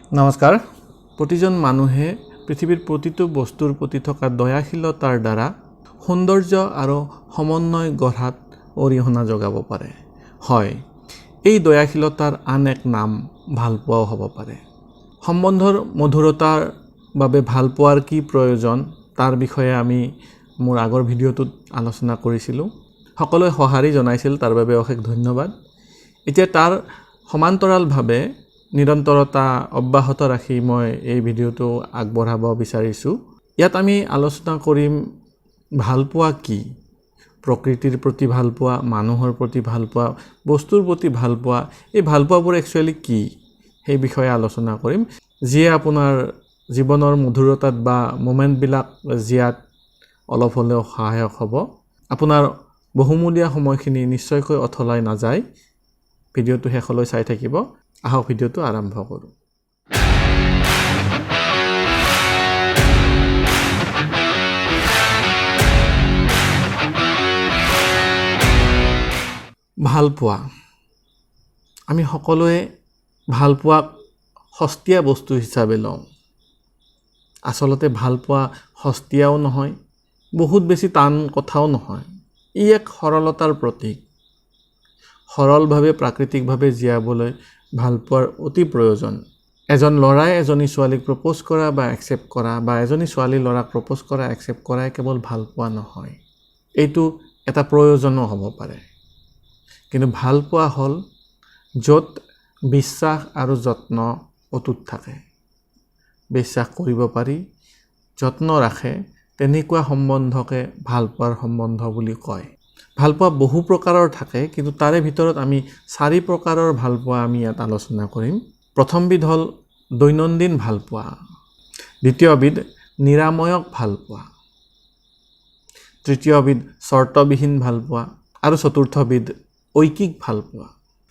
নমস্কাৰ। প্ৰতিজন মানুহে পৃথিৱীৰ প্ৰতিটো বস্তুৰ প্ৰতি থকা দয়াশীলতাৰ দ্বাৰা সৌন্দৰ্য আৰু সমন্বয় গঢ়াত অৰিহণা যোগাব পাৰে। হয়, এই দয়াশীলতাৰ আন এক নাম ভালপোৱাও হ'ব পাৰে। সম্বন্ধৰ মধুৰতাৰ বাবে ভালপোৱাৰ কি প্ৰয়োজন তাৰ বিষয়ে আমি মোৰ আগৰ ভিডিঅ'টোত আলোচনা কৰিছিলোঁ। সকলোৱে সঁহাৰি জনাইছিল, তাৰ বাবে অশেষ ধন্যবাদ। এতিয়া তাৰ সমান্তৰালভাৱে নিৰন্তৰতা অব্যাহত ৰাখি মই এই ভিডিঅ'টো আগবঢ়াব বিচাৰিছোঁ। ইয়াত আমি আলোচনা কৰিম ভালপোৱা কি, প্ৰকৃতিৰ প্ৰতি ভালপোৱা, মানুহৰ প্ৰতি ভালপোৱা, বস্তুৰ প্ৰতি ভালপোৱা, এই ভালপোৱাবোৰ একচুৱেলি কি সেই বিষয়ে আলোচনা কৰিম, যিয়ে আপোনাৰ জীৱনৰ মধুৰতাত বা মোমেণ্টবিলাক জীয়াত অলপ হ'লেও সহায়ক হ'ব। আপোনাৰ বহুমূলীয়া সময়খিনি নিশ্চয়কৈ অথলাই নাযায়। ভিডিঅ'টো শেষলৈ চাই থাকিব। আহক ভিডিঅ'টো আৰম্ভ কৰোঁ। ভালপোৱা, আমি সকলোৱে ভালপোৱাক সস্তীয়া বস্তু হিচাপে লওঁ। আচলতে ভালপোৱা সস্তীয়াও নহয়, বহুত বেছি টান কথাও নহয়। ই এক সৰলতাৰ প্ৰতীক। সৰলভাৱে প্ৰাকৃতিকভাৱে জীয়াবলৈ ভালপোৱাৰ অতি প্ৰয়োজন। এজন ল'ৰাই এজনী ছোৱালীক প্ৰপ'জ কৰা বা একচেপ্ট কৰা, বা এজনী ছোৱালী ল'ৰাক প্ৰপ'জ কৰা একচেপ্ট কৰাই কেৱল ভালপোৱা নহয়, এইটো এটা প্ৰয়োজনো হ'ব পাৰে। কিন্তু ভালপোৱা হ'ল য'ত বিশ্বাস আৰু যত্ন অটুট থাকে। বিশ্বাস কৰিব পাৰি, যত্ন ৰাখে, তেনেকুৱা সম্বন্ধকে ভালপোৱাৰ সম্বন্ধ বুলি কয়। ভালপোৱা বহু প্ৰকাৰৰ থাকে, কিন্তু তাৰে ভিতৰত আমি 4 প্ৰকাৰৰ ভালপোৱা আমি ইয়াত আলোচনা কৰিম। প্ৰথমবিধ হ'ল দৈনন্দিন ভালপোৱা, দ্বিতীয়বিধ নিৰাময়ক ভালপোৱা, তৃতীয়বিধ চৰ্তবিহীন ভালপোৱা, আৰু চতুৰ্থবিধ ঐকিক ভালপোৱা।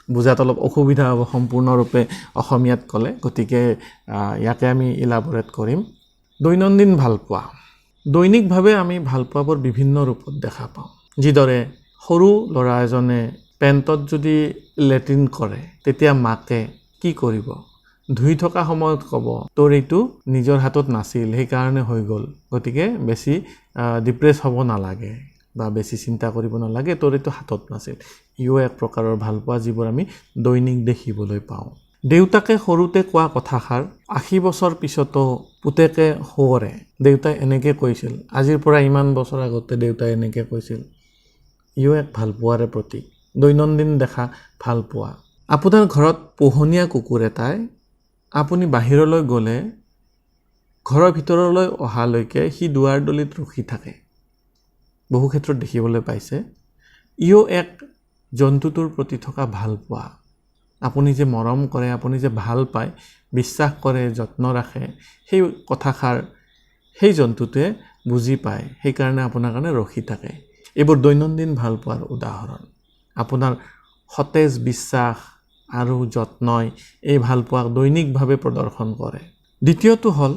বুজাত অলপ অসুবিধা হ'ব সম্পূৰ্ণৰূপে অসমীয়াত ক'লে, গতিকে ইয়াকে আমি ইলাবৰেট কৰিম। দৈনন্দিন ভালপোৱা, দৈনিকভাৱে আমি ভালপোৱাবোৰ বিভিন্ন ৰূপত দেখা পাওঁ। যিদৰে সৰু ল'ৰা এজনে পেণ্টত যদি লেট্ৰিন কৰে, তেতিয়া মাকে কি কৰিব? ধুই থকা সময়ত ক'ব, তোৰ এইটো নিজৰ হাতত নাছিল, সেইকাৰণে হৈ গ'ল, গতিকে বেছি ডিপ্ৰেছ হ'ব নালাগে বা বেছি চিন্তা কৰিব নালাগে, তোৰ এইটো হাতত নাছিল। ইও এক প্ৰকাৰৰ ভালপোৱা, যিবোৰ আমি দৈনিক দেখিবলৈ পাওঁ। দেউতাকে সৰুতে কোৱা কথাষাৰ 80 বছৰ পিছতো পুতেকে সোঁৱৰে। দেউতাই এনেকৈ কৈছিল, আজিৰ পৰা ইমান বছৰ আগতে দেউতাই এনেকৈ কৈছিল। ইও এক ভালপোৱাৰে প্ৰতীক, দৈনন্দিন দেখা ভালপোৱা। আপোনাৰ ঘৰত পোহনীয়া কুকুৰ এটাই আপুনি বাহিৰলৈ গ'লে ঘৰৰ ভিতৰলৈ অহালৈকে সি দুৱাৰদলিত ৰখি থাকে। বহু ক্ষেত্ৰত দেখিবলৈ পাইছে। ইও এক জন্তুটোৰ প্ৰতি থকা ভালপোৱা। আপুনি যে মৰম কৰে, আপুনি যে ভাল পায়, বিশ্বাস কৰে, যত্ন ৰাখে, সেই কথাষাৰ সেই জন্তুটোৱে বুজি পায়, সেইকাৰণে আপোনাৰ কাৰণে ৰখি থাকে। এইবোৰ দৈনন্দিন ভালপোৱাৰ উদাহৰণ। আপোনাৰ সতেজ বিশ্বাস আৰু যত্নই এই ভালপোৱাক দৈনিকভাৱে প্ৰদৰ্শন কৰে। দ্বিতীয়টো হ'ল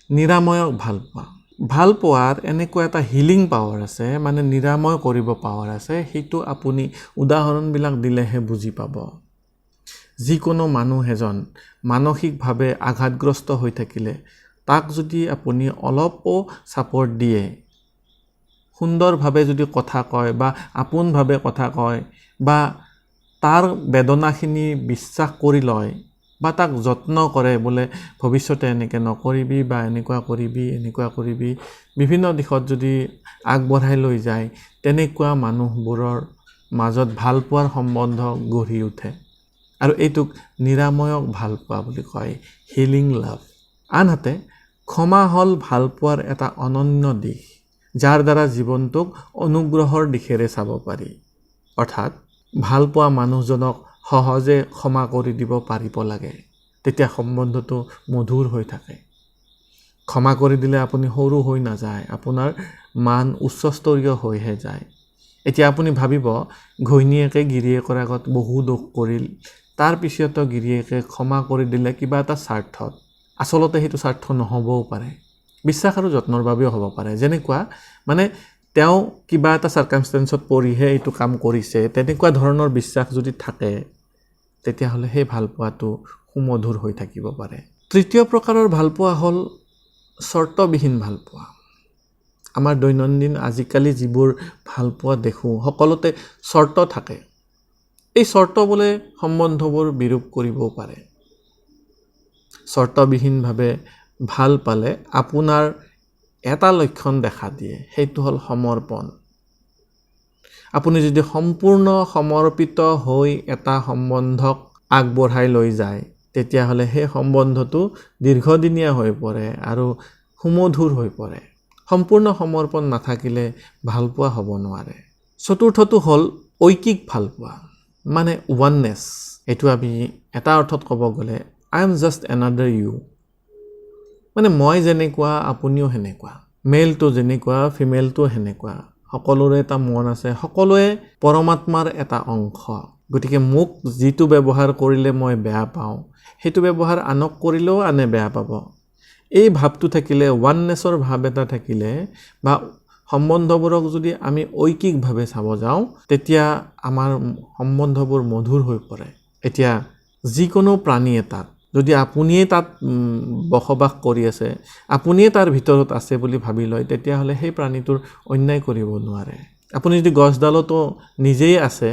নিৰাময়ক ভালপোৱা। ভালপোৱাৰ এনেকুৱা এটা হিলিং পাৱাৰ আছে, মানে নিৰাময় কৰিব পাৱাৰ আছে, সেইটো আপুনি উদাহৰণবিলাক দিলেহে বুজি পাব। যিকোনো মানুহ এজন মানসিকভাৱে আঘাতগ্ৰস্ত হৈ থাকিলে তাক যদি আপুনি অলপো ছাপৰ্ট দিয়ে, সুন্দৰভাৱে যদি কথা কয় বা আপোনভাৱে কথা কয়, বা তাৰ বেদনাখিনি বিশ্বাস কৰি লয়, বা তাক যত্ন কৰে, বোলে ভৱিষ্যতে এনেকৈ নকৰিবি বা এনেকুৱা কৰিবি, বিভিন্ন দিশত যদি আগবঢ়াই লৈ যায়, তেনেকুৱা মানুহবোৰৰ মাজত ভালপোৱাৰ সম্বন্ধ গঢ়ি উঠে। আৰু এইটোক নিৰাময়ক ভালপোৱা বুলি কয়, হিলিং লাভ। আনহাতে ক্ষমা হ'ল ভালপোৱাৰ এটা অনন্য দিশ, যাৰ দ্বাৰা জীৱনটোক অনুগ্ৰহৰ দিশেৰে চাব পাৰি। অৰ্থাৎ ভালপোৱা মানুহজনক সহজে ক্ষমা কৰি দিব পাৰিব লাগে, তেতিয়া সম্বন্ধটো মধুৰ হৈ থাকে। ক্ষমা কৰি দিলে আপুনি সৰু হৈ নাযায়, আপোনাৰ মান উচ্চস্তৰীয় হৈহে যায়। এতিয়া আপুনি ভাবিব, ঘৈণীয়েকে গিৰিয়েকৰ আগত বহু দোষ কৰিল, তাৰ পিছতো গিৰিয়েকে ক্ষমা কৰি দিলে কিবা এটা স্বাৰ্থত। আচলতে সেইটো স্বাৰ্থ নহ'বও পাৰে, বিশ্বাস আৰু যত্নৰ বাবেও হ'ব পাৰে। যেনেকুৱা মানে তেওঁ কিবা এটা চাৰ্কামষ্টেঞ্চত পৰিহে এইটো কাম কৰিছে, তেনেকুৱা ধৰণৰ বিশ্বাস যদি থাকে, তেতিয়াহ'লে সেই ভালপোৱাটো সুমধুৰ হৈ থাকিব পাৰে। তৃতীয় প্ৰকাৰৰ ভালপোৱা হ'ল চৰ্তবিহীন ভালপোৱা। আমাৰ দৈনন্দিন আজিকালি যিবোৰ ভালপোৱা দেখোঁ সকলোতে চৰ্ত থাকে। এই চৰ্ত বোলে সম্বন্ধবোৰ বিৰূপ কৰিবও পাৰে। চৰ্তবিহীনভাৱে ভাল পালে আপোনাৰ এটা লক্ষণ দেখা দিয়ে, সেইটো হ'ল সমৰ্পণ। আপুনি যদি সম্পূৰ্ণ সমৰ্পিত হৈ এটা সম্বন্ধক আগবঢ়াই লৈ যায় তেতিয়াহ'লে সেই সম্বন্ধটো দীৰ্ঘদিনীয়া হৈ পৰে আৰু সুমধুৰ হৈ পৰে। সম্পূৰ্ণ সমৰ্পণ নাথাকিলে ভালপোৱা হ'ব নোৱাৰে। চতুৰ্থটো হ'ল ঐকিক ভালপোৱা, মানে ওৱাননেছ। এইটো আমি এটা অৰ্থত ক'ব গ'লে I am just another you, মানে মই যেনেকুৱা আপুনিও সেনেকুৱা, মেলটো যেনেকুৱা ফিমেলটো সেনেকুৱা, সকলোৰে এটা মন আছে, সকলোৱে পৰমাত্মাৰ এটা অংশ। গতিকে মোক যিটো ব্যৱহাৰ কৰিলে মই বেয়া পাওঁ সেইটো ব্যৱহাৰ আনক কৰিলেও আনে বেয়া পাব। এই ভাৱটো থাকিলে, ওৱাননেছৰ ভাৱ এটা থাকিলে বা সম্বন্ধবোৰক যদি আমি ঐকিকভাৱে চাব যাওঁ তেতিয়া আমাৰ সম্বন্ধবোৰ মধুৰ হৈ পৰে। এতিয়া যিকোনো প্ৰাণী এটাত যদি আপুনিয়ে তাত বসবাস কৰি আছে, আপুনিয়ে তাৰ ভিতৰত আছে বুলি ভাবি লয় তেতিয়াহ'লে সেই প্ৰাণীটোৰ অন্যায় কৰিব নোৱাৰে। আপুনি যদি গছডালতো নিজেই আছে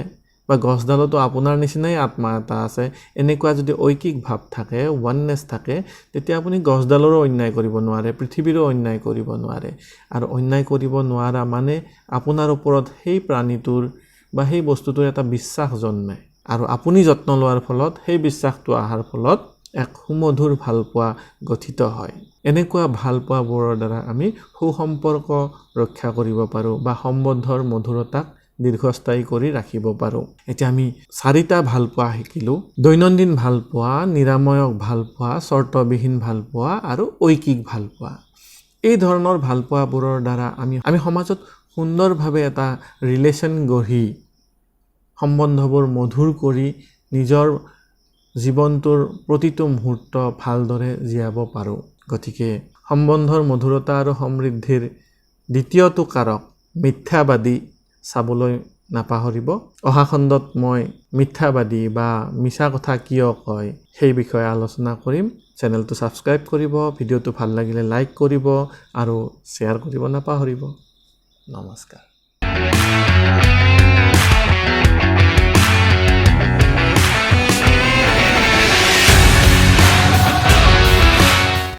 বা গছডালতো আপোনাৰ নিচিনাই আত্মা এটা আছে, এনেকুৱা যদি ঐকিক ভাৱ থাকে, ওৱাননেছ থাকে, তেতিয়া আপুনি গছডালৰো অন্যায় কৰিব নোৱাৰে, পৃথিৱীৰো অন্যায় কৰিব নোৱাৰে। আৰু অন্যায় কৰিব নোৱাৰা মানে আপোনাৰ ওপৰত সেই প্ৰাণীটোৰ বা সেই বস্তুটোৰ এটা বিশ্বাস জন্মে আৰু আপুনি যত্ন লোৱাৰ ফলত সেই বিশ্বাসটো অহাৰ ফলত এক সুমধুৰ ভালপোৱা গঠিত হয়। এনেকুৱা ভালপোৱাবোৰৰ দ্বাৰা আমি সুসম্পৰ্ক ৰক্ষা কৰিব পাৰোঁ বা সম্বন্ধৰ মধুৰতাক দীৰ্ঘস্থায়ী কৰি ৰাখিব পাৰোঁ। এতিয়া আমি 4টা ভালপোৱা শিকিলোঁ: দৈনন্দিন ভালপোৱা, নিৰাময়ক ভালপোৱা, চৰ্তবিহীন ভালপোৱা আৰু ঐকিক ভালপোৱা। এই ধৰণৰ ভালপোৱাবোৰৰ দ্বাৰা আমি সমাজত সুন্দৰভাৱে এটা ৰিলেশ্যন গঢ়ি সম্বন্ধবোৰ মধুৰ কৰি নিজৰ জীৱনটোৰ প্ৰতিটো মুহূৰ্ত ভালদৰে জীয়াব পাৰোঁ। গতিকে সম্বন্ধৰ মধুৰতা আৰু সমৃদ্ধিৰ দ্বিতীয়টো কাৰক মিথ্যাবাদী চাবলৈ নাপাহৰিব। অহা খণ্ডত মই মিথ্যাবাদী বা মিছা কথা কিয় কয় সেই বিষয়ে আলোচনা কৰিম। চেনেলটো ছাবস্ক্ৰাইব কৰিব, ভিডিঅ'টো ভাল লাগিলে লাইক কৰিব আৰু শ্বেয়াৰ কৰিব নাপাহৰিব। নমস্কাৰ।